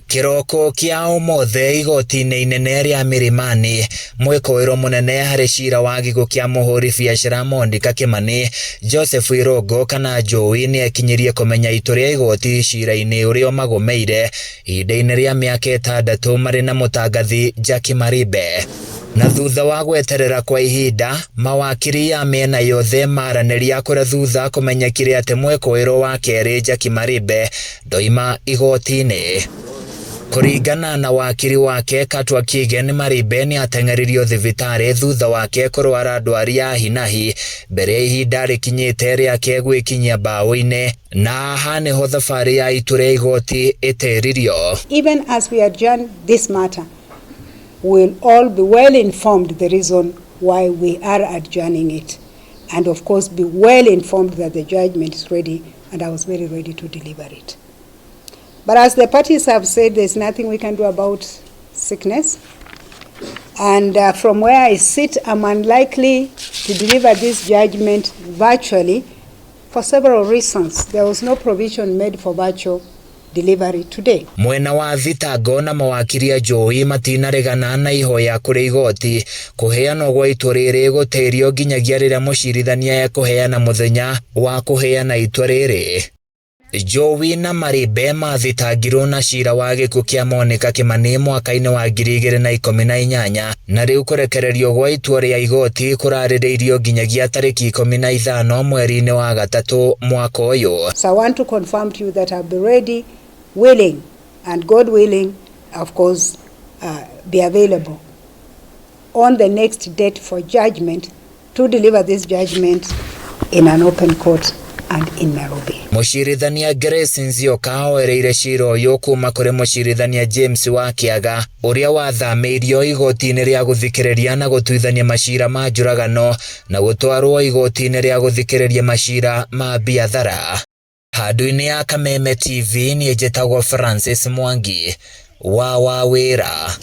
Kiroko kia umothe igoti-ini inene ria Milimani mwikoiro munene hari cira wa gikuũ kia MUHURI biacara Mondika KIMANI Joseph Irungu kana Jowie ni ekinyirie kumenya itu ria igoti cira-ini uria magumiire ihinda-ini ria miaka 6 mari na mutangathi Maribe. Na thutha wa gweterera kwa ihinda mawakiri ya miena yothe maraniria kura thutha kumenyekire ati mwikoiro wa keri Maribe ndoima igoti-ini. Kuringana na wakiri wake KATWA KIGEN, Maribe ni ateng'eririo thibitari thutha wake kurwara ndwari ya hinahi mbere ya ihinda rikinyite riake gwikinyia mbaũ-ini na aha niho thabari ya itu ria igoti itiririo. Even as we adjourn this matter, we'll all be well informed the reason why we are adjourning it, and of course be well informed that the judgment is ready, and I was very ready to deliver it. But as the parties have said, there's nothing we can do about sickness. And from where I sit, I'm unlikely to deliver this judgment virtually for several reasons. There was no provision made for virtual delivery today. Mwena wa thitango na mawakiri a Jowie matinaregana na ihoya kuri igoti kuheana gwa itua riri gutirio nginyagia riria mucirithania ekuheana muthenya wa kuheana itua riri. Jowie na Maribe mathitangirwo na cira wa gikuũ kia Mondika KIMANI mwaka-ini wa 2018 na riu kurekererio gwa itua ria igoti kuraririirio nginyagia tariki 15 mweri-ini wa gatatu mwaka uyu. So I want to confirm to you that I'll be ready, willing, and God willing, of course, be available on the next date for judgment to deliver this judgment in an open court and in Maribe. Mucirithania Grace Nzioka oereire cira uyu kuma kuri mucirithania James wa KWAGA uria wathamiirio igoti-ini ria guthikiriria na gutuithania macira ma njuragano na gutwarwo igoti-ini ria guthikiriria macira ma BIACARA. Handu-ini ya Kameme TV ni njitagwo Francis Mwangi wa WAWIRA.